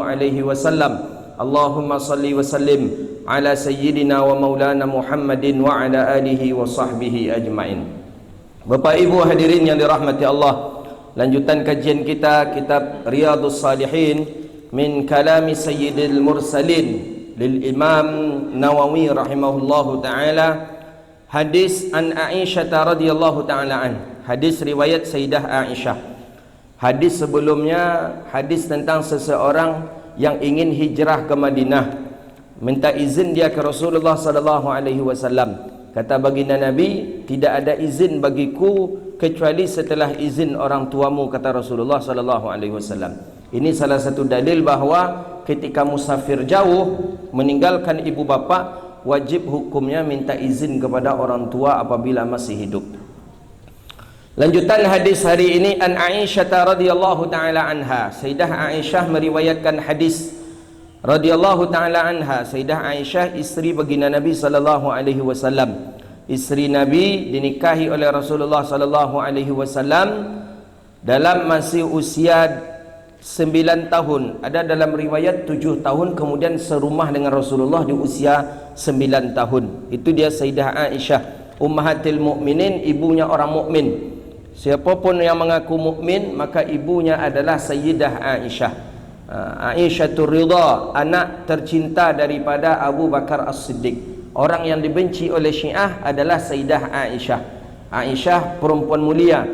alaihi wasallam. Allahumma salli wa sallim ala sayyidina wa maulana Muhammadin wa ala alihi wa sahbihi ajma'in. Bapak Ibu hadirin yang dirahmati Allah, lanjutan kajian kita kitab Riyadhus Salihin min kalami sayyidil mursalin lil Imam Nawawi rahimahullahu taala. Hadis an Aisyah radhiyallahu taala an, hadis riwayat Sayyidah Aisyah. Hadis sebelumnya hadis tentang seseorang yang ingin hijrah ke Madinah, minta izin dia ke Rasulullah sallallahu alaihi wasallam. Kata baginda Nabi, tidak ada izin bagiku kecuali setelah izin orang tuamu, kata Rasulullah sallallahu alaihi wasallam. Ini salah satu dalil bahawa ketika musafir jauh meninggalkan ibu bapa, wajib hukumnya minta izin kepada orang tua apabila masih hidup. Lanjutan hadis hari ini an Aisyah radhiyallahu taala anha. Sayyidah Aisyah meriwayatkan hadis radhiyallahu taala anha. Sayyidah Aisyah isteri baginda Nabi sallallahu alaihi wasallam. Isteri Nabi dinikahi oleh Rasulullah sallallahu alaihi wasallam dalam masih usia 9 tahun. Ada dalam riwayat 7 tahun, kemudian serumah dengan Rasulullah di usia 9 tahun. Itu dia Sayyidah Aisyah, ummahatil mukminin, ibunya orang mukmin. Siapapun yang mengaku mukmin maka ibunya adalah Sayyidah Aisyah. Aisyatur Ridha, anak tercinta daripada Abu Bakar As-Siddiq. Orang yang dibenci oleh Syiah adalah Sayyidah Aisyah. Aisyah perempuan mulia.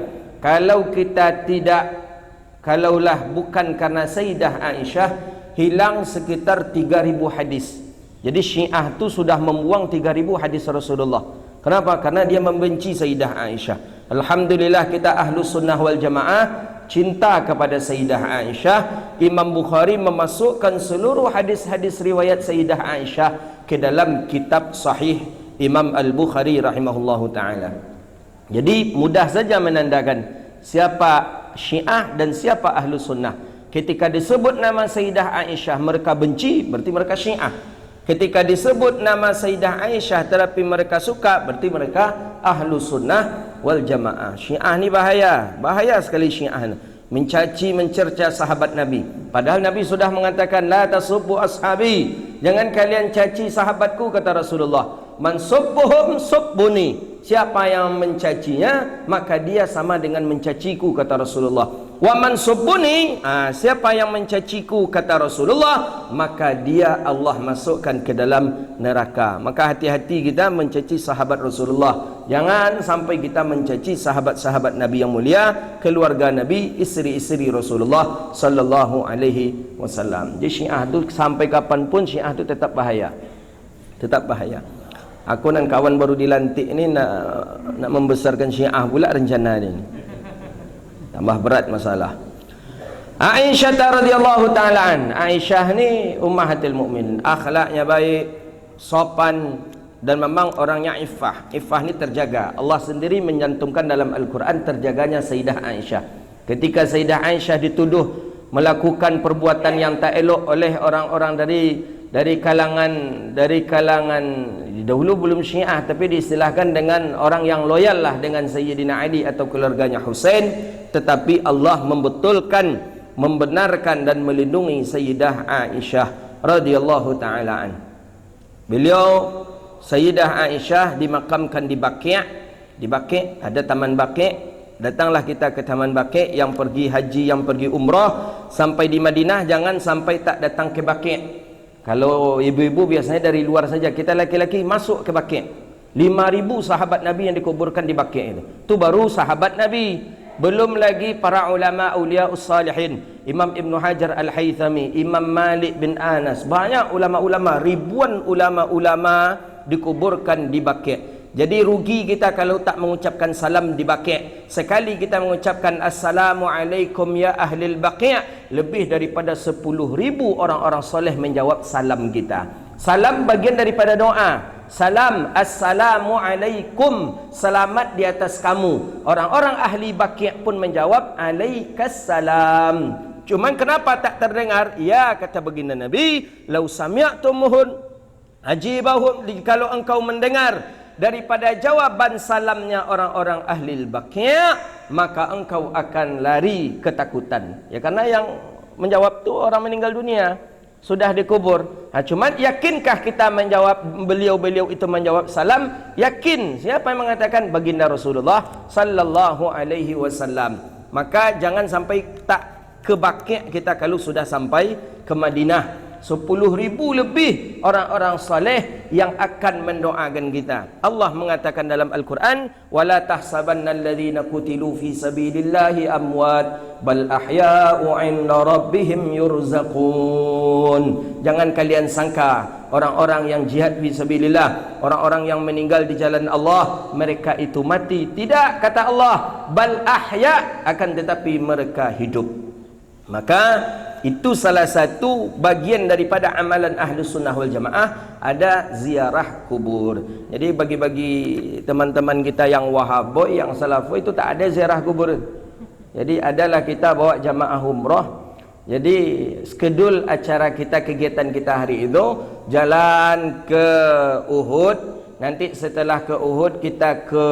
Kalaulah bukan karena Sayyidah Aisyah, hilang sekitar 3.000 hadis. Jadi Syiah tu sudah membuang 3.000 hadis Rasulullah. Kenapa? Karena dia membenci Sayyidah Aisyah. Alhamdulillah kita Ahlus Sunnah wal Jamaah cinta kepada Sayyidah Aisyah. Imam Bukhari memasukkan seluruh hadis-hadis riwayat Sayyidah Aisyah ke dalam kitab Sahih Imam Al-Bukhari rahimahullahu ta'ala. Jadi mudah saja menandakan siapa Syiah dan siapa Ahlus Sunnah. Ketika disebut nama Sayyidah Aisyah mereka benci, berarti mereka Syiah. Ketika disebut nama Sayyidah Aisyah tetapi mereka suka, berarti mereka Ahlus Sunnah wal Jamaah. Syiah ni bahaya, bahaya sekali Syiah ni. Mencaci, mencerca sahabat Nabi. Padahal Nabi sudah mengatakan la tasubbu ashabi, jangan kalian caci sahabatku, kata Rasulullah. Man subbuhum subbuni, siapa yang mencacinya maka dia sama dengan mencaciku, kata Rasulullah. Wa man subbuni, siapa yang mencaciku, kata Rasulullah, maka dia Allah masukkan ke dalam neraka. Maka hati-hati kita mencaci sahabat Rasulullah. Jangan sampai kita mencaci sahabat-sahabat Nabi yang mulia, keluarga Nabi, isteri-isteri Rasulullah sallallahu alaihi wasallam. Jadi Syiah tu sampai kapanpun Syiah tu tetap bahaya. Tetap bahaya. Aku dan kawan baru dilantik ni nak membesarkan Syiah pula rencana ni. Tambah berat masalah. Aisyah radhiyallahu taala an. Aisyah ni ummahatul mukminin, akhlaknya baik, sopan, dan memang orangnya iffah. Iffah ni terjaga. Allah sendiri menyantumkan dalam Al-Quran terjaganya Sayyidah Aisyah. Ketika Sayyidah Aisyah dituduh melakukan perbuatan yang tak elok oleh orang-orang dari kalangan dahulu belum Syiah, tapi diistilahkan dengan orang yang loyal lah dengan Sayyidina Ali atau keluarganya Husain, tetapi Allah membetulkan, membenarkan dan melindungi Sayyidah Aisyah radhiyallahu taala an. Beliau Sayyidah Aisyah dimakamkan di Baqi'. Di Baqi' ada taman Baqi'. Datanglah kita ke taman Baqi', yang pergi haji, yang pergi umrah sampai di Madinah jangan sampai tak datang ke Baqi'. Kalau ibu-ibu biasanya dari luar saja, kita laki-laki masuk ke Baqi'. 5.000 sahabat Nabi yang dikuburkan di Baqi' ini. Itu baru sahabat Nabi. Belum lagi para ulama auliaus salihin, Imam Ibn Hajar Al-Haythami, Imam Malik bin Anas, banyak ulama-ulama, ribuan ulama-ulama dikuburkan di Baqi'. Jadi rugi kita kalau tak mengucapkan salam di Baqi'. Sekali kita mengucapkan Assalamualaikum ya ahlil Baqi', lebih daripada 10.000 orang-orang soleh menjawab salam kita. Salam bagian daripada doa. Salam, Assalamualaikum, selamat di atas kamu. Orang-orang ahli Baqi' pun menjawab Alaikassalam. Cuman kenapa tak terdengar? Ya, kata baginda Nabi, lau sami'tumuhun ajibahum, kalau engkau mendengar daripada jawaban salamnya orang-orang ahli Baqi', maka engkau akan lari ketakutan. Ya, karena yang menjawab tu orang meninggal dunia, sudah dikubur. Cuman yakinkah kita menjawab beliau-beliau itu menjawab salam? Yakin. Siapa yang mengatakan? Baginda Rasulullah sallallahu alaihi wasallam. Maka jangan sampai tak kebakit kita kalau sudah sampai ke Madinah. 10,000 lebih orang-orang saleh yang akan mendoakan kita. Allah mengatakan dalam Al-Quran, wala tahsabanna alladhina qutilu fi sabilillahi amwat bal ahya'u 'inda rabbihim yurzaqun. Jangan kalian sangka orang-orang yang jihad fi sabilillah, orang-orang yang meninggal di jalan Allah, mereka itu mati. Tidak, kata Allah, bal ahya', akan tetapi mereka hidup. Maka itu salah satu bagian daripada amalan Ahlus Sunnah wal Jamaah, ada ziarah kubur. Jadi bagi-bagi teman-teman kita yang Wahaboy, yang Salafoy itu tak ada ziarah kubur. Jadi adalah kita bawa jamaah umrah. Jadi skedul acara kita, kegiatan kita hari itu jalan ke Uhud. Nanti setelah ke Uhud kita ke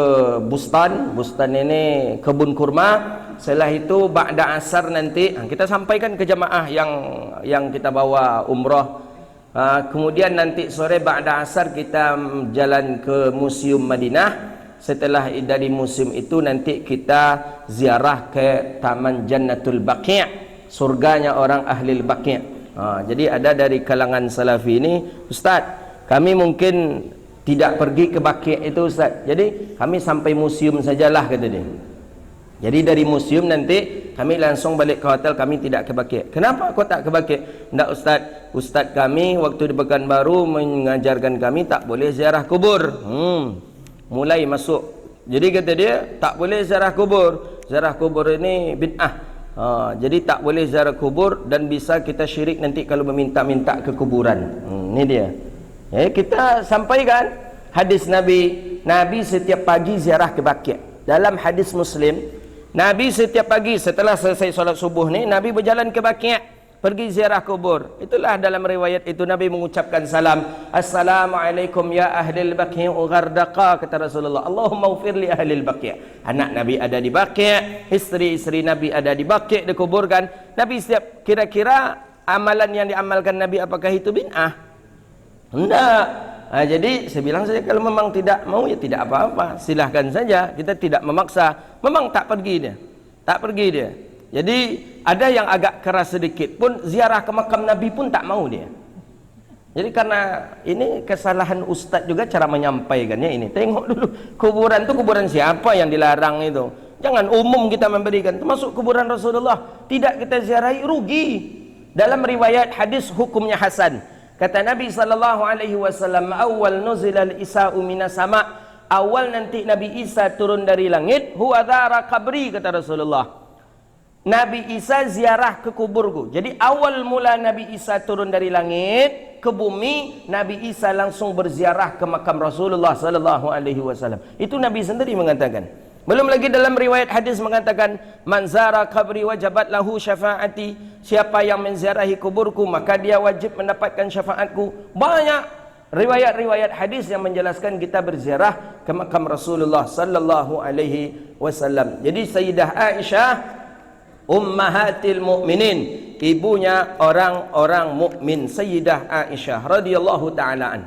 Bustan. Bustan ini kebun kurma. Setelah itu ba'da asar nanti kita sampaikan ke jamaah yang kita bawa umrah. Kemudian nanti sore ba'da asar kita jalan ke Museum Madinah. Setelah dari museum itu nanti kita ziarah ke Taman Jannatul Baqi', surganya orang ahli Baqi'. Jadi ada dari kalangan Salafi ini, Ustaz, kami mungkin tidak pergi ke Baqi' itu Ustaz. Jadi kami sampai museum sajalah, kata dia. Jadi dari museum nanti kami langsung balik ke hotel, kami tidak ke Baqi'. Kenapa kau tak ke Baqi'? Tidak Ustaz, Ustaz kami waktu di Pekanbaru mengajarkan kami tak boleh ziarah kubur. Mulai masuk. Jadi kata dia tak boleh ziarah kubur. Ziarah kubur ini bid'ah. Jadi tak boleh ziarah kubur dan bisa kita syirik nanti kalau meminta-minta ke kuburan. Ini dia. Kita sampaikan hadis Nabi. Nabi setiap pagi ziarah ke Baqi'. Dalam hadis Muslim, Nabi setiap pagi setelah selesai solat subuh ni, Nabi berjalan ke Baqi', pergi ziarah kubur. Itulah dalam riwayat itu Nabi mengucapkan salam, Assalamualaikum ya ahlil Baqi' ghardaqa, kata Rasulullah. Allahumma ufir li ahlil Baqi'. Anak Nabi ada di Baqi', isteri-isteri Nabi ada di Baqi', dikuburkan. Nabi setiap, kira-kira amalan yang diamalkan Nabi apakah itu bid'ah? Tidak. Jadi saya bilang saja, kalau memang tidak mau ya tidak apa-apa, silahkan saja, kita tidak memaksa. Memang tak pergi dia, tak pergi dia. Jadi ada yang agak keras sedikit pun, ziarah ke makam Nabi pun tak mau dia. Jadi karena ini kesalahan ustaz juga cara menyampaikannya ini. Tengok dulu kuburan itu kuburan siapa yang dilarang itu. Jangan umum kita memberikan, termasuk kuburan Rasulullah tidak kita ziarahi, rugi. Dalam riwayat hadis hukumnya hasan. Kata Nabi SAW, awal nuzilal Isa'u minas sama', awal nanti Nabi Isa turun dari langit, huwa dhara qabri, kata Rasulullah. Nabi Isa ziarah ke kuburku. Jadi awal mula Nabi Isa turun dari langit ke bumi, Nabi Isa langsung berziarah ke makam Rasulullah SAW. Itu Nabi sendiri mengatakan. Belum lagi dalam riwayat hadis mengatakan, man zara qabri wajabat lahu syafaati, siapa yang menziarahi kuburku maka dia wajib mendapatkan syafaatku. Banyak riwayat-riwayat hadis yang menjelaskan kita berziarah ke makam Rasulullah sallallahu alaihi wasallam. Jadi Sayyidah Aisyah ummahatil mukminin, ibunya orang-orang mukmin, Sayyidah Aisyah radhiyallahu taala an.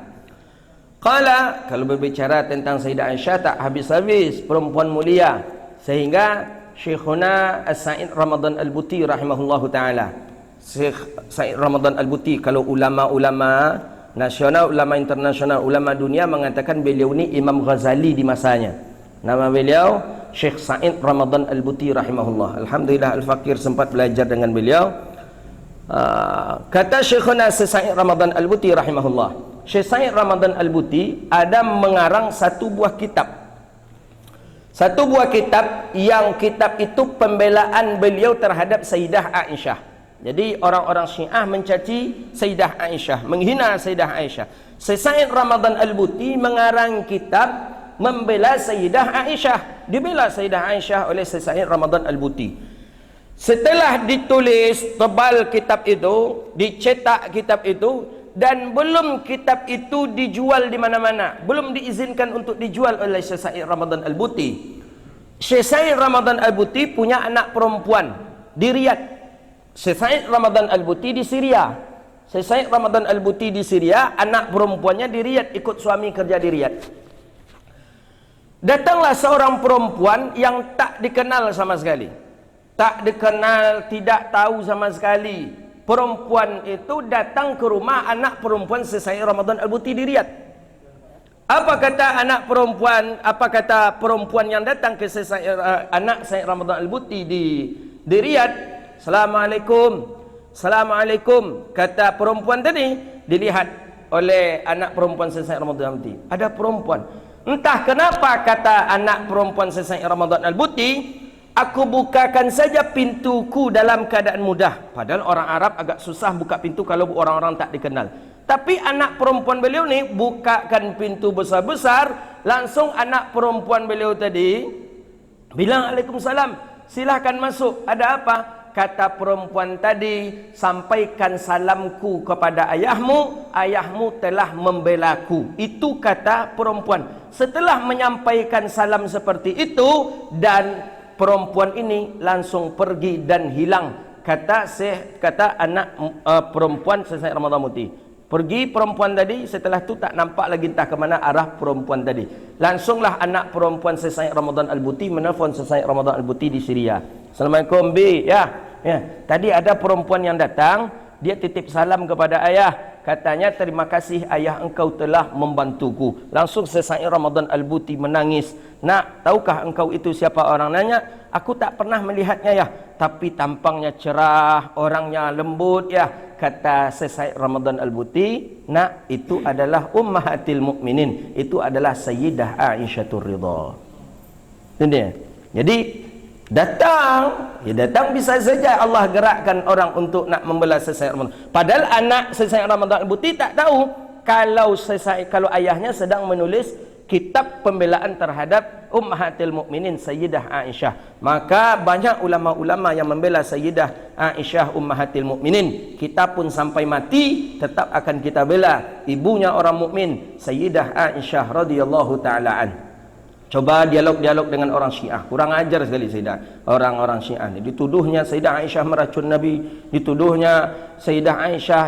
Qala, kalau berbicara tentang Sayyidah Aisyah tak habis-habis, perempuan mulia, sehingga Syekhuna As-Sa'id Ramadan Al-Buti rahimahullahu ta'ala, Syekh Sa'id Ramadan Al-Buti, kalau ulama-ulama nasional, ulama internasional, ulama dunia mengatakan beliau ni Imam Ghazali di masanya. Nama beliau Syekh Sa'id Ramadan Al-Buti rahimahullah. Alhamdulillah Al-Fakir sempat belajar dengan beliau. Kata Syekhuna Sa'id Ramadan Al-Buti rahimahullah, Syekh Sa'id Ramadan Al-Buti ada mengarang satu buah kitab. Satu buah kitab yang kitab itu pembelaan beliau terhadap Sayyidah Aisyah. Jadi orang-orang Syiah mencaci Sayyidah Aisyah, menghina Sayyidah Aisyah. Syekh Sa'id Ramadan Al-Buti mengarang kitab membela Sayyidah Aisyah. Dibela Sayyidah Aisyah oleh Syekh Sa'id Ramadan Al-Buti. Setelah ditulis tebal kitab itu, dicetak kitab itu, dan belum kitab itu dijual di mana-mana, belum diizinkan untuk dijual oleh Syekh Sa'id Ramadan Al-Buti. Syekh Sa'id Ramadan Al-Buti punya anak perempuan di Riyadh. Syekh Said Ramadan Al-Buti di Syria. Syekh Said Ramadan Al-Buti di Syria, anak perempuannya di Riyadh, ikut suami kerja di Riyadh. Datanglah seorang perempuan yang tak dikenal sama sekali. Tak dikenal, tidak tahu sama sekali. Perempuan itu datang ke rumah anak perempuan Syekh Said Ramadan Al-Buti di Riyadh. Apa kata anak perempuan, apa kata perempuan yang datang ke anak Syekh Ramadan Al-Buti di Riyadh? Assalamualaikum. Assalamualaikum. Kata perempuan tadi, dilihat oleh anak perempuan Syekh Ramadan Al-Buti. Ada perempuan. Entah kenapa kata anak perempuan Syekh Ramadan Al-Buti, aku bukakan saja pintuku dalam keadaan mudah. Padahal orang Arab agak susah buka pintu kalau orang-orang tak dikenal. Tapi anak perempuan beliau ni bukakan pintu besar-besar. Langsung anak perempuan beliau tadi bilang, Waalaikumsalam, silahkan masuk. Ada apa? Kata perempuan tadi, sampaikan salamku kepada ayahmu. Ayahmu telah membelaku. Itu kata perempuan. Setelah menyampaikan salam seperti itu, dan perempuan ini langsung pergi dan hilang. Kata anak perempuan Syekh Ramadan Al-Buti. Pergi perempuan tadi, setelah tu tak nampak lagi entah ke mana arah perempuan tadi. Langsunglah anak perempuan Syekh Ramadan Al-Buti menelpon Syekh Ramadan Al-Buti di Syria. Assalamualaikum Bi, ya. Tadi ada perempuan yang datang, dia titip salam kepada ayah. Katanya, terima kasih ayah, engkau telah membantuku. Langsung Syekh Ramadan Al-Buti menangis. Nak, tahukah engkau itu siapa? Orang nanya. Aku tak pernah melihatnya ya, tapi tampangnya cerah, orangnya lembut ya. Kata Syekh Ramadan Al-Buti, nak, itu adalah ummahatil mukminin, itu adalah Sayyidah Aisyah Ridha. Jadi datang bisa saja Allah gerakkan orang untuk nak membela Syekh Ramadan. Padahal anak Syekh Ramadan Al-Buti tak tahu kalau ayahnya sedang menulis kitab pembelaan terhadap ummahatil mukminin Sayyidah Aisyah. Maka banyak ulama-ulama yang membela Sayyidah Aisyah ummahatil mukminin. Kita pun sampai mati tetap akan kita bela ibunya orang mukmin Sayyidah Aisyah radhiyallahu taala an. Coba dialog-dialog dengan orang Syiah. Kurang ajar sekali Sayyidah. Orang-orang Syiah ni dituduhnya Sayyidah Aisyah meracun Nabi, dituduhnya Sayyidah Aisyah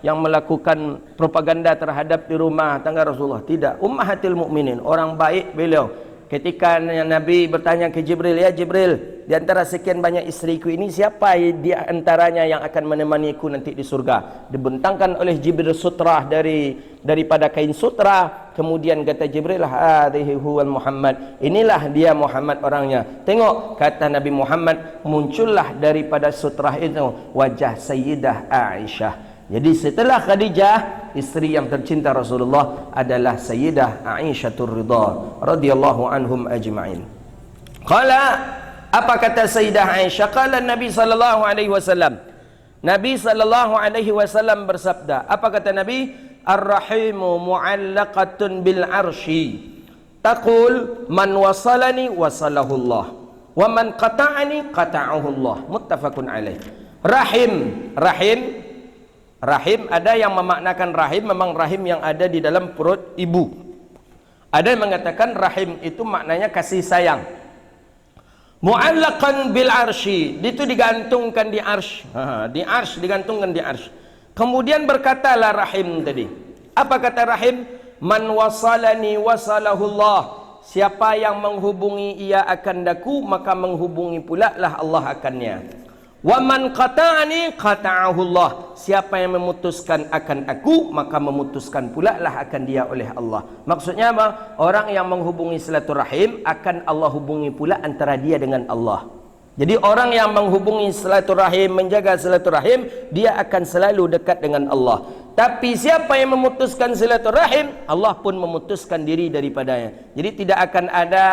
yang melakukan propaganda terhadap di rumah tangga Rasulullah. Tidak, ummahatil mukminin, orang baik beliau. Ketika Nabi bertanya ke Jibril, ya Jibril, di antara sekian banyak isteriku ini, siapa di antaranya yang akan menemaniku nanti di surga? Dibentangkan oleh Jibril sutrah daripada kain sutra. Kemudian kata Jibril, hadhihi huwal Muhammad, inilah dia Muhammad orangnya. Tengok, kata Nabi Muhammad, muncullah daripada sutrah itu wajah Sayyidah Aisyah. Jadi setelah Khadijah, isteri yang tercinta Rasulullah adalah Sayyidah Aisyah Ridha radhiyallahu anhum ajma'in. Qala, apa kata Sayyidah Aisyah? Qala Nabi sallallahu alaihi wasallam. Nabi sallallahu alaihi wasallam bersabda. Apa kata Nabi? Ar-rahimu mu'allaqatun bil arsy. Taqul man wasalani wasalahu Allah, wa man qata'ani qata'ahu Allah. Muttafaqun alaih. Rahim, ada yang memaknakan rahim memang rahim yang ada di dalam perut ibu. Ada yang mengatakan rahim itu maknanya kasih sayang. Mu'allaqan bil arsy, itu digantungkan di arsy. Di arsy, digantungkan di arsy. Kemudian berkatalah rahim tadi. Apa kata rahim? Man wasalani wasalahu Allah. Siapa yang menghubungi ia akan daku, maka menghubungi pula lah Allah akannya. Wa man qata'ani qata'ahu Allah. Siapa yang memutuskan akan aku, maka memutuskan pula lah akan dia oleh Allah. Maksudnya apa? Orang yang menghubungi silaturahim akan Allah hubungi pula antara dia dengan Allah. Jadi orang yang menghubungi silaturahim, menjaga silaturahim, dia akan selalu dekat dengan Allah. Tapi siapa yang memutuskan silaturahim, Allah pun memutuskan diri daripadanya. Jadi tidak akan ada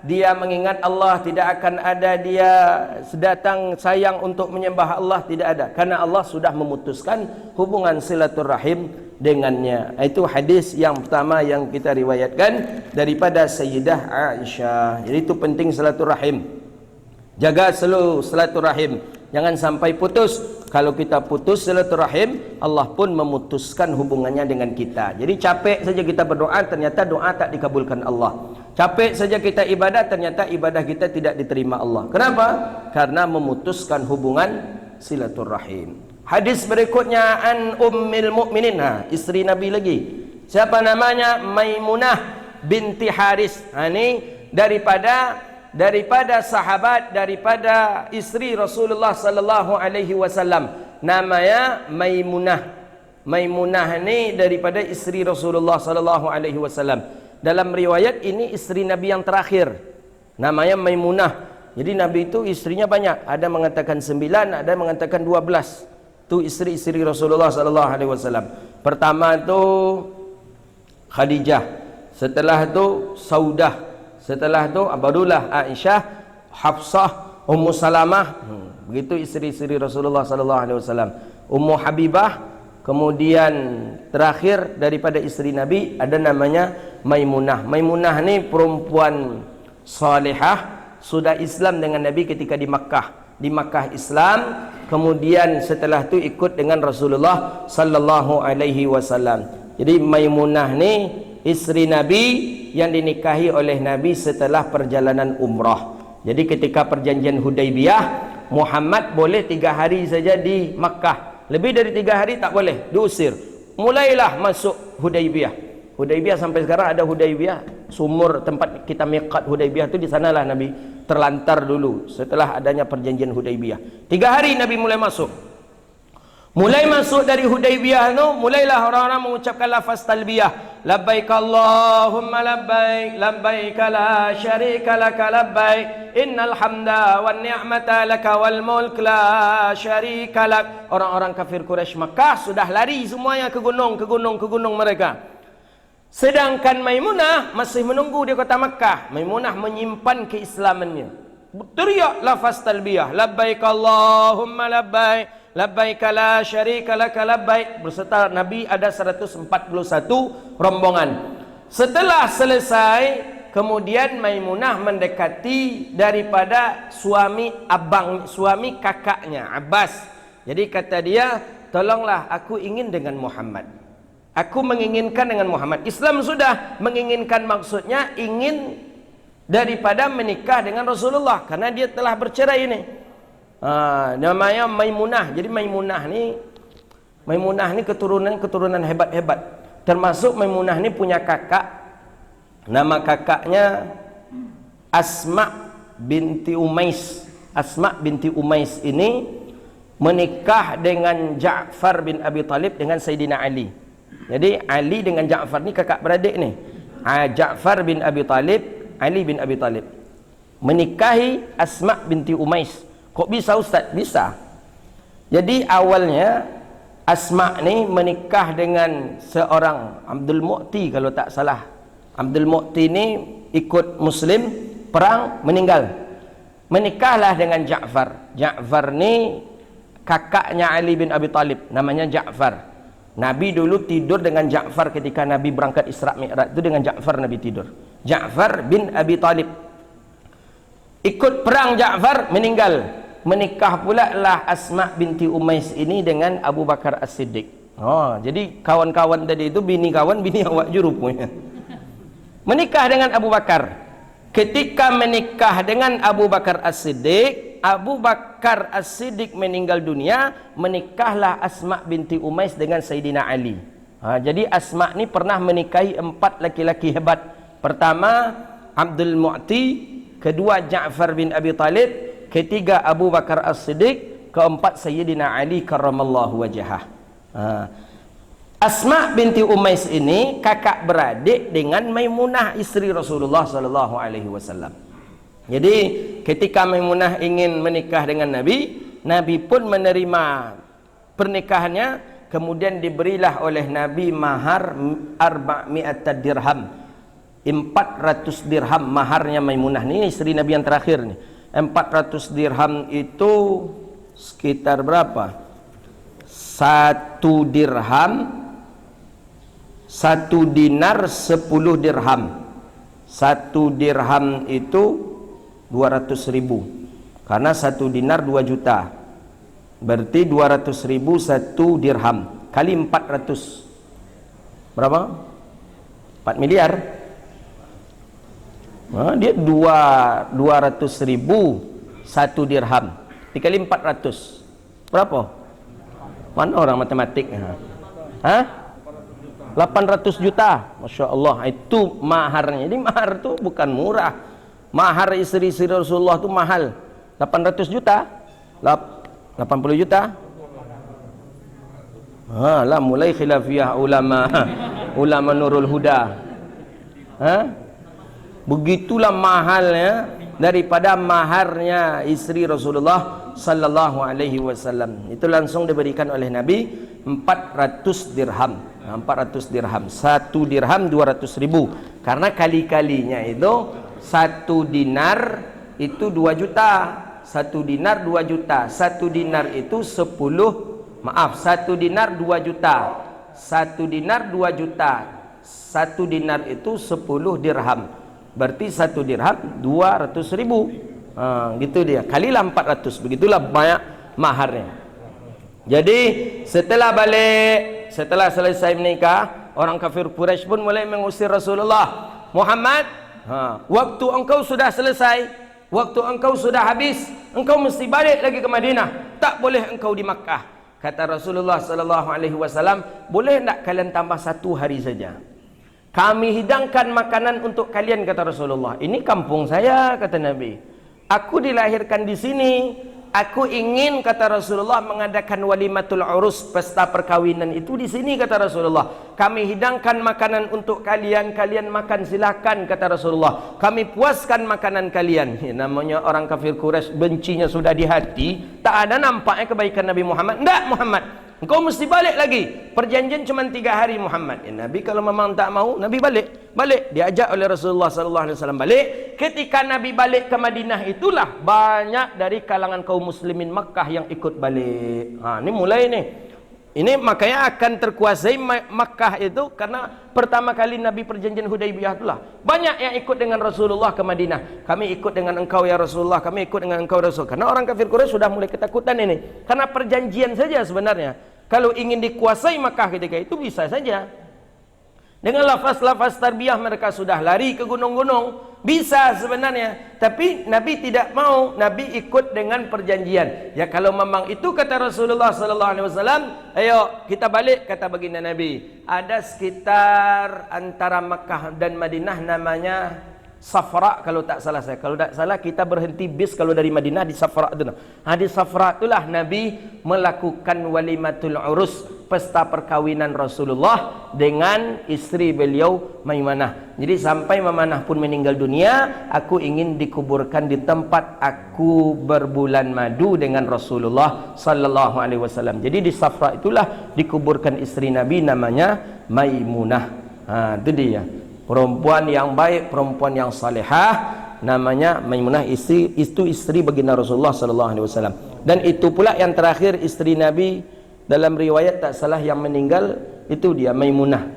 dia mengingat Allah, tidak akan ada dia sedatang sayang untuk menyembah Allah, tidak ada, karena Allah sudah memutuskan hubungan silaturahim dengannya. Itu hadis yang pertama yang kita riwayatkan daripada Sayyidah Aisyah. Jadi itu penting silaturahim. Jaga selalu silaturahim, jangan sampai putus. Kalau kita putus silaturahim, Allah pun memutuskan hubungannya dengan kita. Jadi capek saja kita berdoa, ternyata doa tak dikabulkan Allah. Capek saja kita ibadah, ternyata ibadah kita tidak diterima Allah. Kenapa? Karena memutuskan hubungan silaturrahim. Hadis berikutnya an Ummil Mukminin, isteri Nabi lagi. Siapa namanya? Maimunah binti Haris. Ini daripada sahabat, daripada isteri Rasulullah sallallahu alaihi wasallam. Namanya Maimunah. Maimunah ini daripada isteri Rasulullah sallallahu alaihi wasallam. Dalam riwayat ini isteri Nabi yang terakhir. Namanya Maimunah. Jadi Nabi itu istrinya banyak. Ada mengatakan 9, ada mengatakan 12. Itu isteri-isteri Rasulullah sallallahu alaihi wasallam. Pertama itu Khadijah, setelah itu Saudah, setelah itu Abdullah, Aisyah, Hafsah, Ummu Salamah. Begitu isteri-isteri Rasulullah sallallahu alaihi wasallam. Ummu Habibah, kemudian terakhir daripada isteri Nabi ada namanya Maimunah. Maimunah ni perempuan salihah, sudah Islam dengan Nabi ketika di Makkah. Di Makkah Islam, kemudian setelah itu ikut dengan Rasulullah sallallahu alaihi wasallam. Jadi Maimunah ni isteri Nabi yang dinikahi oleh Nabi setelah perjalanan umrah. Jadi ketika perjanjian Hudaibiyah, Muhammad boleh 3 hari saja di Makkah. Lebih dari 3 hari tak boleh, diusir. Mulailah masuk Hudaibiyah. Hudaibiyah sampai sekarang ada Hudaibiyah. Sumur tempat kita miqat Hudaibiyah itu di sanalah Nabi terlantar dulu setelah adanya perjanjian Hudaibiyah. 3 hari Nabi mulai masuk. Mulai masuk dari Hudaibiyah itu, mulailah orang-orang mengucapkan lafaz talbiyah. Labbaik Allahumma labbaik, labbaik la syarika laka labbaik, innal hamda wan ni'mata laka wal mulk la syarika lak. Orang-orang kafir Quraisy Makkah sudah lari semuanya ke gunung mereka. Sedangkan Maimunah masih menunggu di kota Makkah. Maimunah menyimpan keislamannya. Teriak lafaz talbiyah, labbaik Allahumma labbaik, labbaik la syarika laka labbaik. Berserta Nabi ada 141 rombongan. Setelah selesai, kemudian Maimunah mendekati daripada suami kakaknya Abbas. Jadi kata dia, tolonglah aku ingin dengan Muhammad. Aku menginginkan dengan Muhammad. Islam sudah menginginkan, maksudnya ingin daripada menikah dengan Rasulullah, karena dia telah bercerai ini. Namanya Maimunah. Jadi Maimunah ni keturunan hebat-hebat. Termasuk Maimunah ni punya kakak. Nama kakaknya Asma binti Umais. Asma binti Umais ini menikah dengan Ja'far bin Abi Talib dengan Sayyidina Ali. Jadi Ali dengan Ja'far ni kakak beradik ni. Ja'far bin Abi Talib, Ali bin Abi Talib menikahi Asma binti Umais. Kok bisa Ustaz? Bisa. Jadi awalnya Asma ni menikah dengan seorang Abdul Mu'ti kalau tak salah. Abdul Mu'ti ni ikut Muslim, perang, meninggal. Menikahlah dengan Ja'far. Ja'far ni kakaknya Ali bin Abi Talib, namanya Ja'far. Nabi dulu tidur dengan Ja'far ketika Nabi berangkat Isra Mi'raj, itu dengan Ja'far Nabi tidur. Ja'far bin Abi Talib ikut perang, Ja'far meninggal. Menikah pula lah Asma binti Umais ini dengan Abu Bakar As-Siddiq. Jadi kawan-kawan tadi itu bini kawan, bini awak je rupanya. Menikah dengan Abu Bakar. Ketika menikah dengan Abu Bakar As-Siddiq, Abu Bakar As-Siddiq meninggal dunia, menikahlah Asma binti Umais dengan Sayyidina Ali. Jadi Asma ni pernah menikahi 4 laki-laki hebat. Pertama Abdul Mu'ti, kedua Ja'far bin Abi Talib, ketiga Abu Bakar As-Siddiq, keempat Sayyidina Ali karramallahu wajhah. Asma binti Umais ini kakak beradik dengan Maimunah isteri Rasulullah sallallahu alaihi wasallam. Jadi ketika Maimunah ingin menikah dengan Nabi, Nabi pun menerima pernikahannya, kemudian diberilah oleh Nabi mahar 400 dirham. 400 dirham maharnya Maimunah ni, isteri Nabi yang terakhir ni. 400 dirham itu sekitar berapa? 1 dirham, 1 dinar 10 dirham. 1 dirham itu 200.000. Karena 1 dinar 2 juta. Berarti 200.000 1 dirham kali 400. Berapa? 4 miliar. Dia 200.000 1 dirham dikali 400. Berapa? Mana orang matematik? Hah? 800 juta. Masya Allah, itu maharnya. Jadi mahar itu bukan murah. Mahar istri-istri Rasulullah itu mahal. 800 juta? 80 juta? Lah mulai khilafiyah ulama ulama Nurul Huda. Begitulah mahalnya daripada maharnya istri Rasulullah sallallahu alaihi wasallam. Itu langsung diberikan oleh Nabi 400 dirham. 400 dirham. 1 dirham 200.000. Karena kali-kalinya itu 1 dinar itu 2 juta. 1 dinar 2 juta. 1 dinar itu 1 dinar 2 juta. 1 dinar 2 juta. 1 dinar itu 10 dirham. Berarti 1 dirham 200.000. Gitu dia. Kalilah 400. Begitulah banyak maharnya. Jadi setelah selesai menikah, orang kafir Quraisy pun mulai mengusir Rasulullah. Muhammad, waktu engkau sudah selesai, waktu engkau sudah habis, engkau mesti balik lagi ke Madinah. Tak boleh engkau di Makkah. Kata Rasulullah sallallahu alaihi wasallam, boleh tak kalian tambah 1 hari saja? Kami hidangkan makanan untuk kalian, kata Rasulullah. Ini kampung saya, kata Nabi. Aku dilahirkan di sini. Aku ingin, kata Rasulullah, mengadakan walimatul urus, pesta perkawinan itu di sini, kata Rasulullah. Kami hidangkan makanan untuk kalian, kalian makan silakan, kata Rasulullah. Kami puaskan makanan kalian. Namanya orang kafir Quraisy, bencinya sudah di hati. Tak ada nampaknya kebaikan Nabi Muhammad. Enggak, Muhammad, engkau mesti balik lagi. Perjanjian cuma 3 hari, Muhammad. Nabi kalau memang tak mau, Nabi balik. Diajak oleh Rasulullah sallallahu alaihi wasallam balik. Ketika Nabi balik ke Madinah, itulah banyak dari kalangan kaum muslimin Makkah yang ikut balik. Ini mulai nih. Ini makanya akan terkuasai Makkah itu karena pertama kali Nabi perjanjian Hudaibiyah itulah. Banyak yang ikut dengan Rasulullah ke Madinah. Kami ikut dengan engkau ya Rasulullah, kami ikut dengan engkau Rasul. Karena orang kafir Quraisy sudah mulai ketakutan ini. Karena perjanjian saja sebenarnya. Kalau ingin dikuasai Makkah ketika itu bisa saja. Dengan lafaz-lafaz tarbiyah mereka sudah lari ke gunung-gunung. Bisa sebenarnya. Tapi Nabi tidak mau. Nabi ikut dengan perjanjian. Ya kalau memang itu kata Rasulullah sallallahu alaihi wasallam, ayo kita balik, kata baginda Nabi. Ada sekitar antara Makkah dan Madinah namanya Safra, kalau tak salah saya. Kalau tak salah kita berhenti bis kalau dari Madinah di Safra itu. Di Safra itulah Nabi melakukan walimatul urus, pesta perkawinan Rasulullah dengan istri beliau Maimunah. Jadi sampai Maimunah pun meninggal dunia, aku ingin dikuburkan di tempat aku berbulan madu dengan Rasulullah sallallahu alaihi wasallam. Jadi di Safra itulah dikuburkan istri Nabi namanya Maimunah. Itu dia. Perempuan yang baik, perempuan yang salihah, namanya Maimunah, istri baginda Rasulullah sallallahu alaihi wasallam. Dan itu pula yang terakhir istri Nabi dalam riwayat tak salah yang meninggal itu dia Maimunah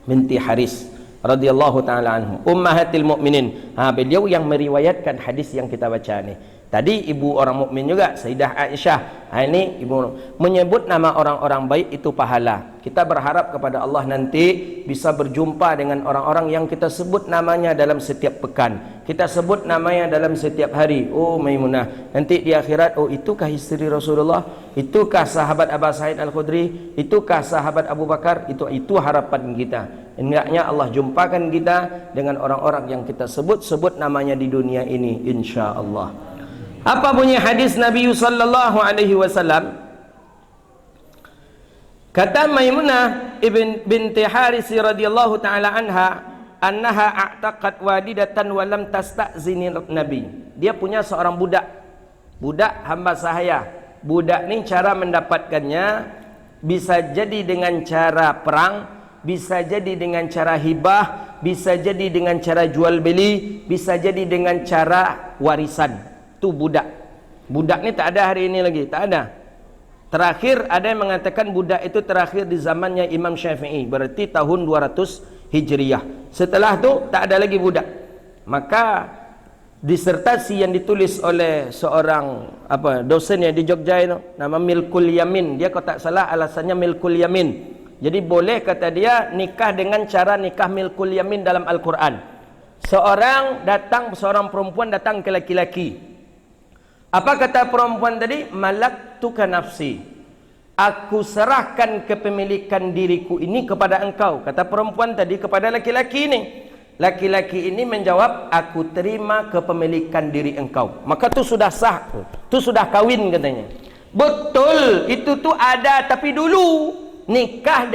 binti Haris radhiyallahu taala anhu, ummahatil mukminin. Beliau yang meriwayatkan hadis yang kita baca ni. Tadi ibu orang mukmin juga, Sayyidah Aisyah. Ini ibu menyebut nama orang-orang baik itu pahala. Kita berharap kepada Allah nanti bisa berjumpa dengan orang-orang yang kita sebut namanya dalam setiap pekan. Kita sebut namanya dalam setiap hari. Oh Maimunah. Nanti di akhirat, oh itukah istri Rasulullah? Itukah sahabat Abu Sa'id Al-Khudri? Itukah sahabat Abu Bakar? Itu harapan kita. Hendaknya Allah jumpakan kita dengan orang-orang yang kita sebut namanya di dunia ini, insya-Allah. Apa bunyi hadis Nabi sallallahu alaihi wasallam? Kata Maimunah binti Haris radhiyallahu taala anha, annaha a'taqat wadidatan wa lam tasta'zini Nabi. Dia punya seorang budak hamba sahaya. Budak ni cara mendapatkannya bisa jadi dengan cara perang, bisa jadi dengan cara hibah, bisa jadi dengan cara jual beli, bisa jadi dengan cara warisan. Itu budak ni tak ada hari ini lagi, tak ada. Terakhir ada yang mengatakan budak itu terakhir di zamannya Imam Syafi'i, berarti tahun 200 Hijriah. Setelah tu tak ada lagi budak. Maka disertasi yang ditulis oleh seorang dosen yang di Jogja itu, nama Milkul Yamin. Dia kalau tak salah alasannya Milkul Yamin. Jadi boleh kata dia nikah dengan cara nikah Milkul Yamin dalam Al-Quran. Seorang perempuan datang ke laki-laki, Apa kata perempuan tadi? Malaktuka nafsi. Aku serahkan kepemilikan diriku ini kepada engkau. Kata perempuan tadi kepada laki-laki ini. Laki-laki ini menjawab, aku terima kepemilikan diri engkau. Maka tu sudah sah, tu sudah kawin katanya. Betul, itu tu ada, tapi dulu nikah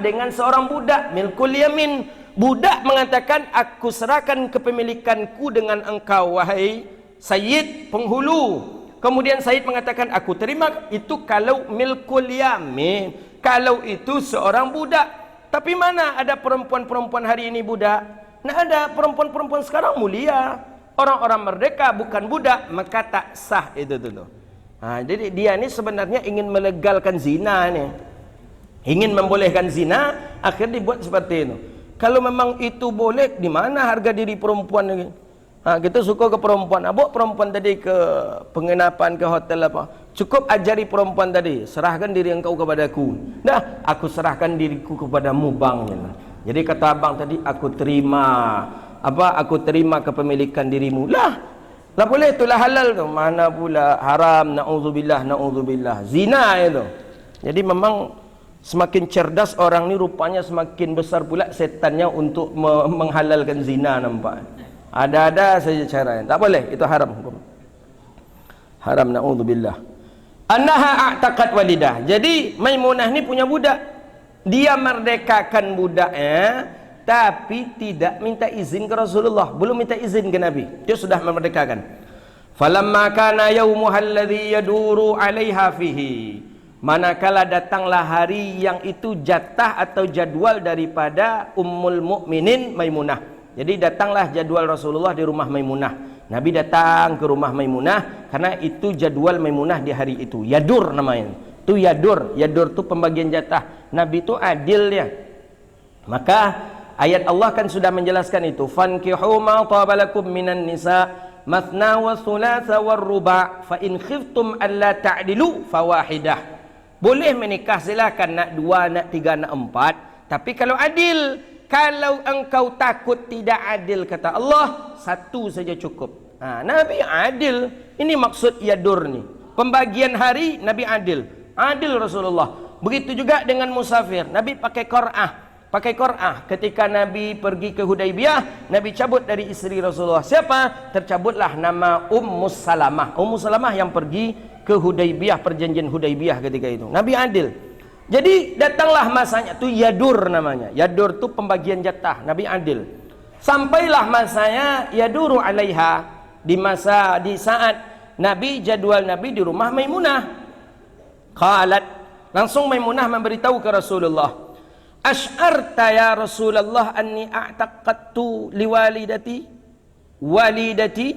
dengan seorang budak, milkul yamin. Budak mengatakan, aku serahkan kepemilikanku dengan engkau wahai Sayyid penghulu. Kemudian Sayyid mengatakan, aku terima. Itu kalau milkul yamin, kalau itu seorang budak. Tapi mana ada perempuan-perempuan hari ini budak? Nah, ada perempuan-perempuan sekarang mulia, orang-orang merdeka, bukan budak, maka tak sah itu dulu. Jadi dia ni sebenarnya ingin melegalkan zina ni, ingin membolehkan zina, akhirnya dibuat seperti itu. Kalau memang itu boleh, di mana harga diri perempuan ni? Kita suka ke perempuan, bawa perempuan tadi ke penginapan, ke hotel apa, cukup ajari perempuan tadi, serahkan diri engkau kepadaku. Dah, aku serahkan diriku kepadamu bang. Jadi kata abang tadi, aku terima aku terima kepemilikan dirimu. Lah boleh, itulah halal tu. Mana pula haram, na'udzubillah, zina itu. Jadi memang semakin cerdas orang ni, rupanya semakin besar pula setannya untuk menghalalkan zina, nampak. Ada-ada saja caranya. Tak boleh, itu haram hukum. Haram, na'udzubillah. Annaha a'taqat walidah. Jadi Maimunah ni punya budak. Dia merdekakan budaknya, tapi tidak minta izin ke Rasulullah, belum minta izin ke Nabi. Dia sudah memerdekakan. Falamma kana yaumuha alladhi yaduru 'alaiha fihi. Manakala datanglah hari yang itu jatah atau jadwal daripada Ummul Mukminin Maimunah. Jadi datanglah jadwal Rasulullah di rumah Maimunah. Nabi datang ke rumah Maimunah karena itu jadwal Maimunah di hari itu. Yadur namanya. Itu yadur. Yadur tu pembagian jatah. Nabi tu adil dia. Maka ayat Allah kan sudah menjelaskan itu. Fankihu ma tabalakum minan nisa mathna wa thulatha war ruba' fa in khiftum alla ta'dilu fawahidah. Boleh menikah, silakan, nak 2, nak 3, nak 4. Tapi kalau adil, kalau engkau takut tidak adil, kata Allah, 1 saja cukup. Nabi adil. Ini maksud yadur ni. Pembagian hari Nabi adil. Adil Rasulullah. Begitu juga dengan musafir. Nabi pakai Qur'ah. Ketika Nabi pergi ke Hudaybiyah, Nabi cabut dari isteri Rasulullah. Siapa? Tercabutlah nama Ummus Salamah. Ummus Salamah yang pergi ke Hudaybiyah, perjanjian Hudaybiyah ketika itu. Nabi adil. Jadi datanglah masanya, tu yadur namanya. Yadur tu pembagian jatah, Nabi adil. Sampailah masanya yaduru 'alaiha, di saat Nabi, jadwal Nabi di rumah Maimunah. Qalat, langsung Maimunah memberitahu ke Rasulullah, Ash'arta ya Rasulullah anni a'taqattu walidati.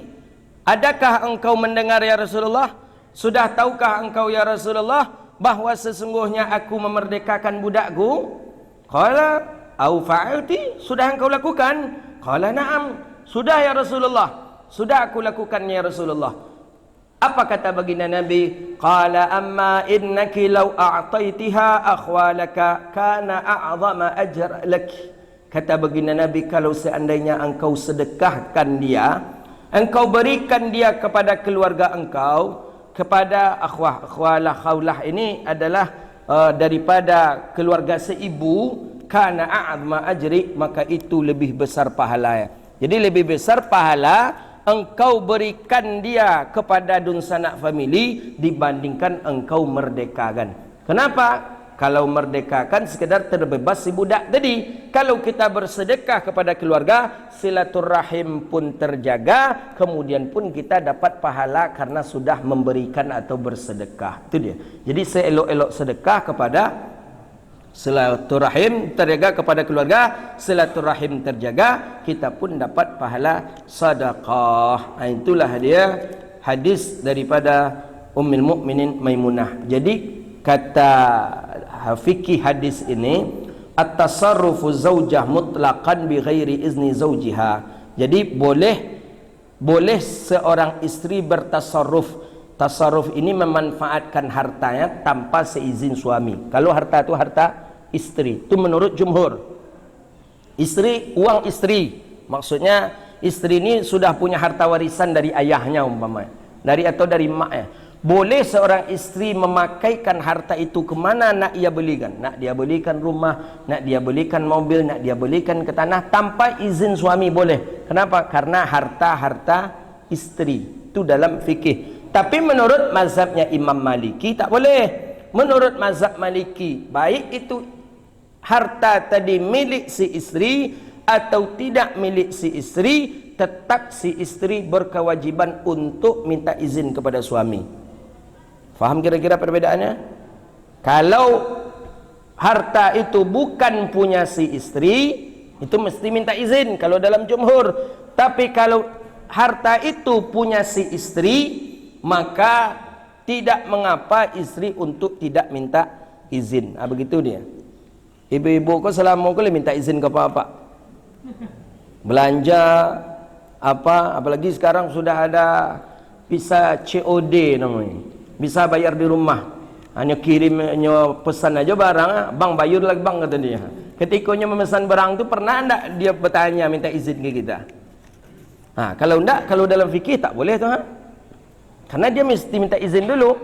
Adakah engkau mendengar ya Rasulullah? Sudah tahukah engkau ya Rasulullah bahwa sesungguhnya aku memerdekakan budakku? Qala au fa'alti, sudah engkau lakukan? Qala na'am, sudah ya Rasulullah, sudah aku lakukan ya Rasulullah. Apa kata baginda Nabi? Qala amma innaki law a'taitiha akhwalaka kana a'zama ajra laki. Kata baginda Nabi, kalau seandainya engkau sedekahkan dia, engkau berikan dia kepada keluarga engkau, kepada khawlah ini adalah daripada keluarga seibu, kana a'zma ajri, maka itu lebih besar pahala. Jadi lebih besar pahala engkau berikan dia kepada dunsanak family dibandingkan engkau merdekakan. Kenapa? Kalau merdekakan sekedar terbebas si budak tadi. Kalau kita bersedekah kepada keluarga, silaturahim pun terjaga, kemudian pun kita dapat pahala karena sudah memberikan atau bersedekah. Itu dia. Jadi seelok-elok sedekah kepada silaturahim terjaga, kepada keluarga silaturahim terjaga, kita pun dapat pahala sedekah. Itulah dia hadis daripada Ummul Mukminin Maimunah. Jadi kata fikih hadis ini, at-tasarrufu zaujah mutlaqan bi ghairi izni zaujiha. Jadi boleh seorang istri bertasarruf. Tasarruf ini memanfaatkan hartanya tanpa seizin suami. Kalau harta itu harta istri, itu menurut jumhur. Istri, uang istri. Maksudnya istri ini sudah punya harta warisan dari ayahnya umpamanya. dari atau dari maknya. Boleh seorang isteri memakaikan harta itu kemana nak ia belikan. Nak dia belikan rumah, nak dia belikan mobil, nak dia belikan ke tanah tanpa izin suami boleh. Kenapa? Karena harta-harta isteri. Itu dalam fikih. Tapi menurut mazhabnya Imam Maliki tak boleh. Menurut mazhab Maliki, baik itu harta tadi milik si isteri atau tidak milik si isteri, tetap si isteri berkewajiban untuk minta izin kepada suami. Faham kira-kira perbedaannya? Kalau harta itu bukan punya si istri, itu mesti minta izin kalau dalam jumhur. Tapi kalau harta itu punya si istri, maka tidak mengapa istri untuk tidak minta izin. Begitu dia. Ibu-ibu kok selama kau minta izin ke apa-apa? Belanja apa, apalagi sekarang sudah ada bisa COD namanya. Bisa bayar di rumah, hanya kirimnya pesan aja barang, bang bayar lagi bang, kata dia. Ketikanya memesan barang itu pernah enggak dia bertanya minta izin ke kita? Kalau enggak, kalau dalam fikih tak boleh tuh, karena dia mesti minta izin dulu.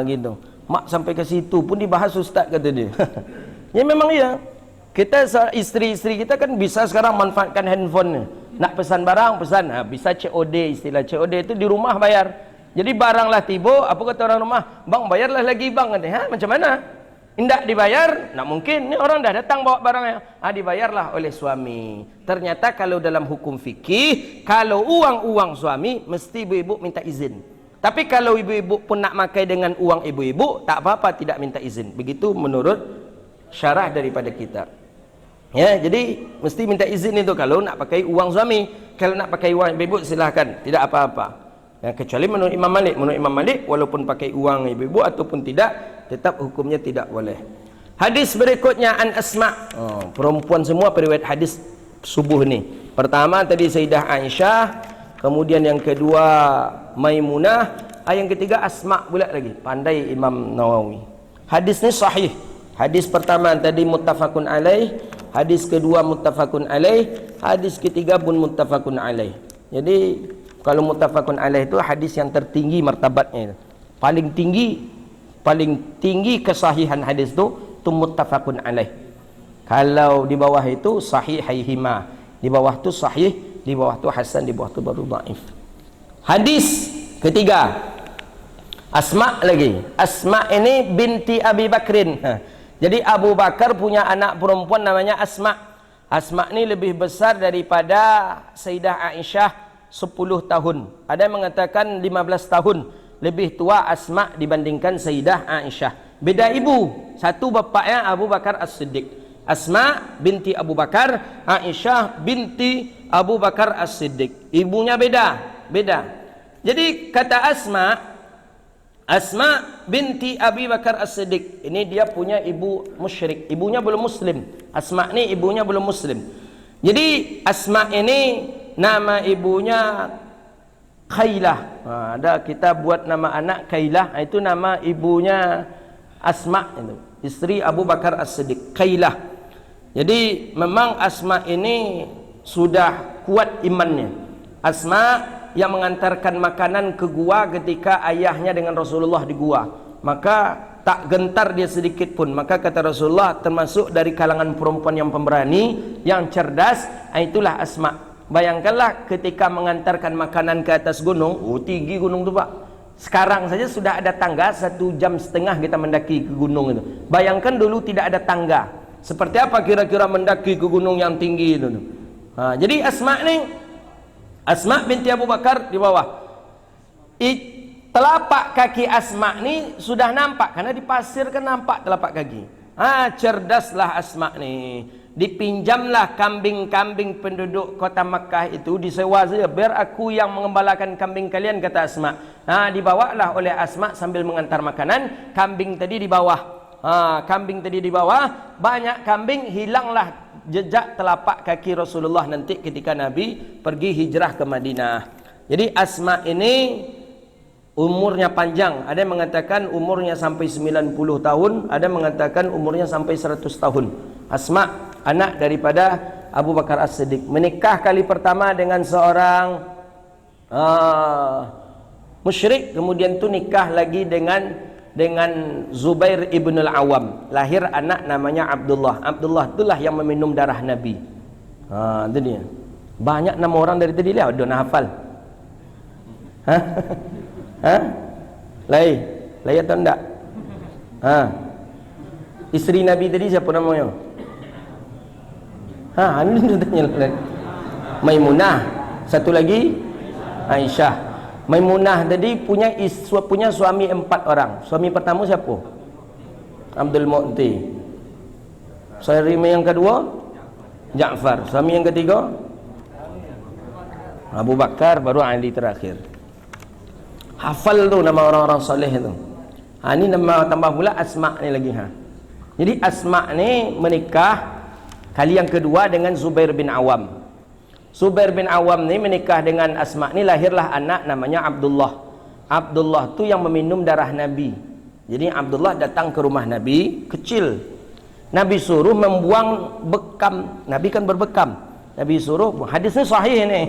Gitu. Mak sampai ke situ pun dibahas ustaz, kata dia. Ya memang iya. Kita istri-istri kita kan bisa sekarang manfaatkan handphone. Nak pesan barang, pesan. Bisa COD, istilah COD itu di rumah bayar. Jadi baranglah tiba, apa kata orang rumah? Bang bayarlah lagi bang, kata. Macam mana? Tidak dibayar? Nak mungkin. Ini orang dah datang bawa barangnya. Dibayarlah oleh suami. Ternyata kalau dalam hukum fikih, kalau uang suami, mesti ibu-ibu minta izin. Tapi kalau ibu-ibu pun nak makai dengan uang ibu-ibu, tak apa-apa tidak minta izin. Begitu menurut syarah daripada kita. Ya, jadi mesti minta izin itu kalau nak pakai uang suami. Kalau nak pakai uang ibu-ibu silahkan, tidak apa-apa. Kecuali menurut Imam Malik walaupun pakai uang ibu-ibu ataupun tidak, tetap hukumnya tidak boleh. Hadis berikutnya an Asma. Perempuan semua periwayat hadis subuh ni. Pertama tadi Sayyidah Aisyah, kemudian yang kedua Maimunah, yang ketiga Asma pula lagi. Pandai Imam Nawawi. Hadis ni sahih. Hadis pertama tadi muttafaqun alaih, hadis kedua muttafaqun alaih, hadis ketiga pun muttafaqun alaih. Jadi kalau muttafaqun alaih itu hadis yang tertinggi martabatnya. Paling tinggi kesahihan hadis itu muttafaqun alaih. Kalau di bawah itu sahihaihima, di bawah itu sahih, di bawah itu hasan, di bawah itu baru dhaif. Hadis ketiga Asma lagi. Asma ini binti Abi Bakrin. Jadi Abu Bakar punya anak perempuan namanya Asma. Asma ini lebih besar daripada Sayyidah Aisyah 10 tahun. Ada yang mengatakan 15 tahun. Lebih tua Asma dibandingkan Sayyidah Aisyah. Beda ibu. Satu bapaknya Abu Bakar As-Siddiq. Asma binti Abu Bakar, Aisyah binti Abu Bakar As-Siddiq. Ibunya beda. Jadi kata Asma binti Abi Bakar As-Siddiq. Ini dia punya ibu musyrik. Ibunya belum muslim. Asma ini ibunya belum muslim. Jadi Asma ini nama ibunya Khailah. Ada kita buat nama anak Khailah, itu nama ibunya Asma itu. Istri Abu Bakar As-Siddiq, Khailah. Jadi memang Asma ini sudah kuat imannya. Asma yang mengantarkan makanan ke gua ketika ayahnya dengan Rasulullah di gua. Maka tak gentar dia sedikit pun. Maka kata Rasulullah, termasuk dari kalangan perempuan yang pemberani, yang cerdas, itulah Asma. Bayangkanlah ketika mengantarkan makanan ke atas gunung. Tinggi gunung tu pak. Sekarang saja sudah ada tangga, 1,5 jam kita mendaki ke gunung itu. Bayangkan dulu tidak ada tangga. Seperti apa kira-kira mendaki ke gunung yang tinggi itu. Jadi Asma binti Abu Bakar di bawah. Telapak kaki Asma ni sudah nampak, karena di pasir kan nampak telapak kaki. Cerdaslah Asma ni. Dipinjamlah kambing-kambing penduduk kota Makkah itu, disewa saja, biar aku yang mengembalakan kambing kalian, kata Asma. Dibawalah oleh Asma sambil mengantar makanan. Kambing tadi di bawah. Banyak kambing, hilanglah jejak telapak kaki Rasulullah nanti ketika Nabi pergi hijrah ke Madinah. Jadi Asma ini umurnya panjang. Ada yang mengatakan umurnya sampai 90 tahun, ada yang mengatakan umurnya sampai 100 tahun. Asma anak daripada Abu Bakar As-Siddiq, menikah kali pertama dengan seorang musyrik, kemudian tu nikah lagi dengan Zubair ibn al-Awam, lahir anak namanya Abdullah. Abdullah itulah yang meminum darah Nabi. Itu dia. Banyak nama orang dari tadi lah, ada nak hafal. Lai atau enggak? Isteri Nabi tadi siapa namanya? Ini tanya lagi. Maimunah. Satu lagi Aisyah. Maimunah tadi punya suami 4 orang. Suami pertama siapa? Abdul Mu'ti. Suami yang kedua Ja'far. Suami yang ketiga Abu Bakar, baru Ali terakhir. Hafal tu nama orang-orang soleh tu. Ini nama tambah pula Asma ni lagi. Jadi Asma ni menikah kali yang kedua dengan Zubair bin Awam. Zubair bin Awam ni menikah dengan Asma ni, lahirlah anak namanya Abdullah. Abdullah tu yang meminum darah Nabi. Jadi Abdullah datang ke rumah Nabi kecil. Nabi suruh membuang bekam. Nabi kan berbekam. Nabi suruh, hadis ni sahih ni,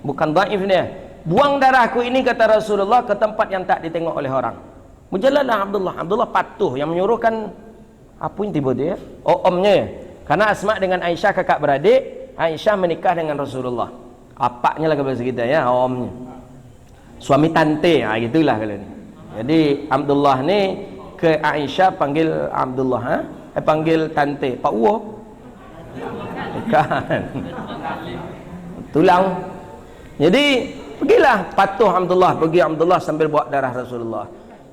bukan dhaif ni. Buang darahku ini, kata Rasulullah, ke tempat yang tak ditengok oleh orang. Berjalanlah Abdullah. Abdullah patuh. Yang menyuruh kan apa yang tiba dia? Omnya. Karena Asma dengan Aisyah kakak beradik. Aisyah menikah dengan Rasulullah. Apaknya lah bahasa kita ya, omnya. Suami tante, gitulah kalau ni. Jadi Abdullah ni ke Aisyah panggil Abdullah, panggil tante. Pak Uwo. Bukan. Tulang. Jadi pergilah patuh Abdullah, pergi Abdullah sambil bawa darah Rasulullah.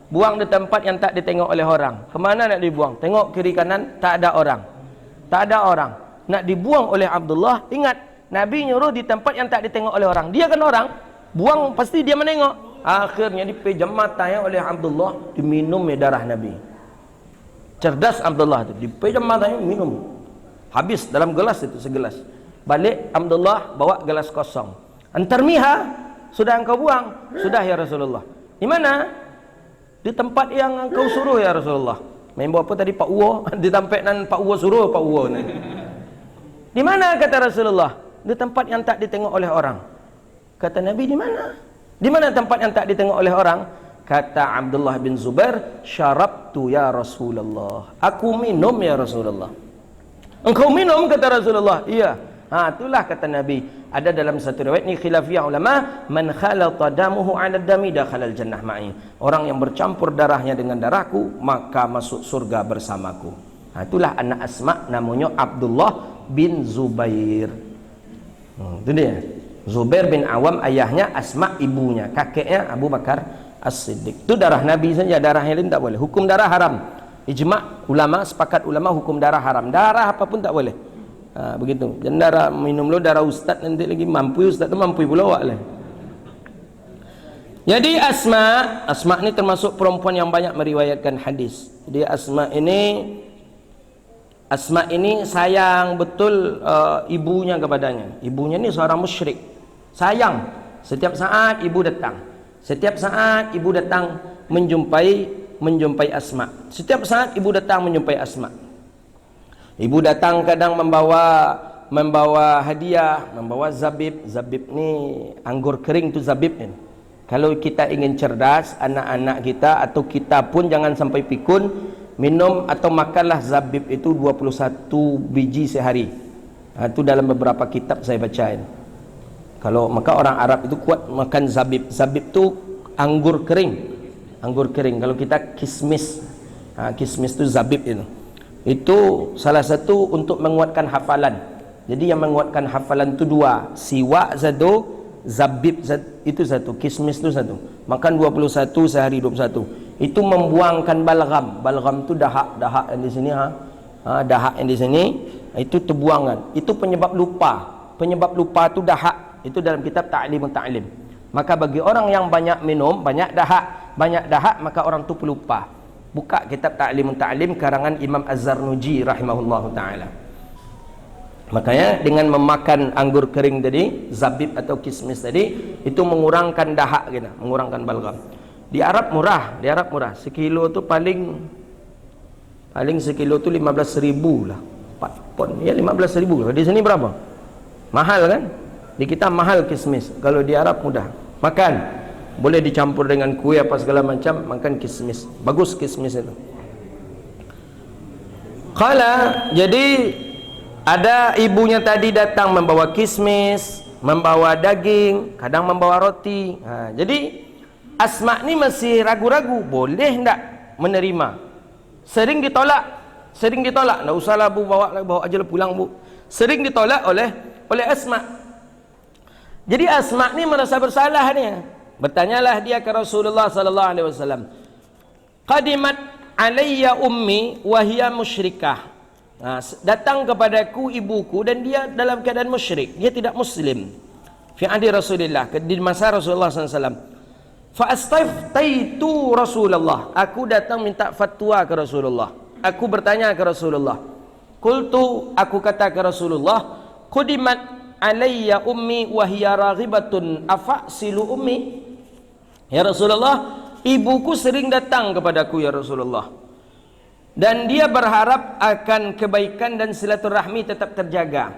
Buang di tempat yang tak ditengok oleh orang. Kemana nak dibuang? Tengok kiri kanan, tak ada orang. Tak ada orang. Nak dibuang oleh Abdullah, ingat Nabi nyuruh di tempat yang tak ditengok oleh orang. Dia kan orang, buang pasti dia menengok. Akhirnya dipejam matanya oleh Abdullah, diminum darah Nabi. Cerdas Abdullah itu, dipejam matanya minum. Habis dalam gelas itu, segelas. Balik Abdullah bawa gelas kosong. Antarmiha, sudah engkau buang? Sudah ya Rasulullah. Di mana? Di tempat yang engkau suruh ya Rasulullah. Main bawa apa tadi Pak Uwo? Di tempat nan Pak Uwo suruh Pak Uwo ni. Di mana kata Rasulullah? Di tempat yang tak ditengok oleh orang. Kata Nabi, di mana? Di mana tempat yang tak ditengok oleh orang? Kata Abdullah bin Zubair, syarabtu ya Rasulullah. Aku minum ya Rasulullah. Engkau minum kata Rasulullah. Iya. Itulah kata Nabi. Ada dalam satu riwayat ni khilafiyah ulama, man khalata damuhu 'ala dami dakhala al-jannah ma'i. Orang yang bercampur darahnya dengan darahku, maka masuk surga bersamaku. Itulah anak Asma, namanya Abdullah bin Zubair. Itu dia. Zubair bin Awam ayahnya, Asma ibunya, kakeknya Abu Bakar As-Siddiq. Itu darah Nabi saja, darah yang lain tak boleh. Hukum darah haram. Ijma' ulama, sepakat ulama hukum darah haram. Darah apapun tak boleh. Begitu. Dan darah minum lo darah ustaz nanti lagi mampu, ustaz tu mampu pula awak lah. Jadi Asma ni termasuk perempuan yang banyak meriwayatkan hadis. Jadi Asma ini sayang betul ibunya kepadanya. Ibunya ni seorang musyrik. Sayang. Setiap saat ibu datang. Setiap saat ibu datang menjumpai Asma. Setiap saat ibu datang menjumpai Asma. Ibu datang kadang membawa hadiah, membawa zabib. Zabib ni anggur kering tu zabib ni. Kalau kita ingin cerdas, anak-anak kita atau kita pun jangan sampai pikun, minum atau makanlah zabib itu 21 biji sehari. Itu dalam beberapa kitab saya bacain. Kalau maka orang Arab itu kuat makan zabib. Zabib tu anggur kering. Anggur kering. Kalau kita kismis, kismis tu zabib itu. Itu salah satu untuk menguatkan hafalan. Jadi yang menguatkan hafalan itu 2. Siwak satu, zabib itu satu, kismis itu satu. Makan 21 sehari 21. Itu membuangkan balgham. Balgham itu dahak yang di sini dahak yang di sini itu terbuangan. Itu penyebab lupa. Penyebab lupa itu dahak. Itu dalam kitab Ta'limut Ta'lim. Maka bagi orang yang banyak minum, banyak dahak, maka orang itu pelupa. Buka kitab Ta'limut Ta'lim karangan Imam Az-Zarnuji rahimahullahu taala. Makanya dengan memakan anggur kering tadi, zabib atau kismis tadi, itu mengurangkan dahak gitu, mengurangkan balgham. Di Arab murah, sekilo tu paling sekilo tu 15.000 lah. 4 pon. Ya 15.000. Di sini berapa? Mahal kan? Di kita mahal kismis. Kalau di Arab mudah. Makan. boleh dicampur dengan kue apa segala macam, makan kismis. Bagus kismis itu. Qala, jadi ada ibunya tadi datang membawa kismis, membawa daging, kadang membawa roti. Jadi Asma ni masih ragu-ragu, boleh enggak menerima. Sering ditolak. Enggak usahlah bu, bawa aja pulang bu. Sering ditolak oleh Asma. Jadi Asma ni merasa bersalah ni. Bertanyalah dia ke Rasulullah sallallahu alaihi wasallam. Qadimat alayya ummi wa hiya musyrikah. Datang kepadaku ibuku dan dia dalam keadaan musyrik, dia tidak muslim. Fi ahdi Rasulillah, di masa Rasulullah sallallahu alaihi wasallam. Fa astaftaitu Rasulullah, aku datang minta fatwa ke Rasulullah. Aku bertanya ke Rasulullah. Qultu, aku kata ke Rasulullah, qadimat alayya ummi wa hiya raghibatun afasilu ummi. Ya Rasulullah, ibuku sering datang kepadaku ya Rasulullah, dan dia berharap akan kebaikan dan silaturahmi tetap terjaga.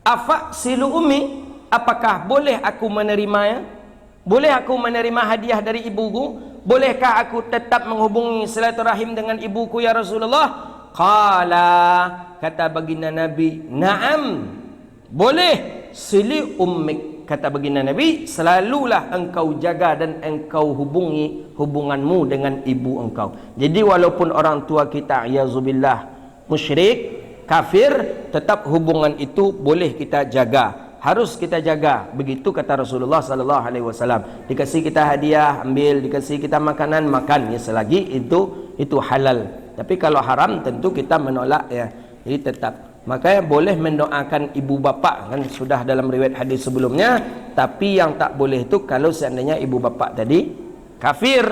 Afasilu ummi, apakah boleh aku menerimanya? Boleh aku menerima hadiah dari ibuku? Bolehkah aku tetap menghubungi silaturahim dengan ibuku ya Rasulullah? Qala, kata baginda Nabi, na'am, boleh. Sili ummik, kata baginda Nabi, selalulah engkau jaga dan engkau hubungi hubunganmu dengan ibu engkau. Jadi walaupun orang tua kita yazubillah musyrik, kafir, tetap hubungan itu boleh kita jaga, harus kita jaga. Begitu kata Rasulullah sallallahu alaihi wasallam. Dikasih kita hadiah, ambil. Dikasih kita makanan, makan, ya, selagi itu halal. Tapi kalau haram tentu kita menolak ya. Jadi tetap, makanya boleh mendoakan ibu bapa, kan sudah dalam riwayat hadis sebelumnya. Tapi yang tak boleh itu kalau seandainya ibu bapa tadi kafir.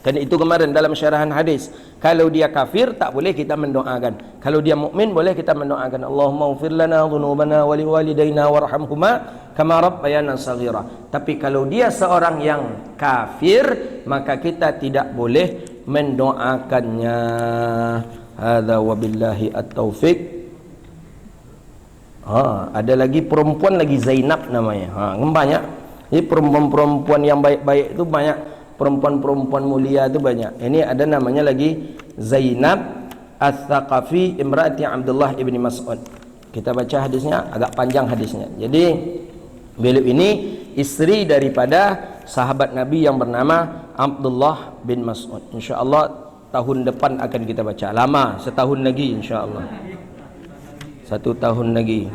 Kan itu kemarin dalam syarahan hadis. Kalau dia kafir tak boleh kita mendoakan. Kalau dia mukmin boleh kita mendoakan. Allahumma ighfir lana dhunubana wa liwalidayna warhamhuma kama rabbayana shaghira. Tapi kalau dia seorang yang kafir, maka kita tidak boleh mendoakannya. Hadza wabillahi at-taufik. Ada lagi perempuan lagi, Zainab namanya. Banyak. Jadi perempuan-perempuan yang baik-baik itu banyak. Perempuan-perempuan mulia itu banyak. Ini ada namanya lagi Zainab Ats-Tsaqafi imraati Abdullah ibni Mas'ud. Kita baca hadisnya, agak panjang hadisnya. Jadi beliau ini istri daripada sahabat Nabi yang bernama Abdullah bin Mas'ud. InsyaAllah tahun depan akan kita baca. Lama, setahun lagi insyaAllah. 1 tahun lagi.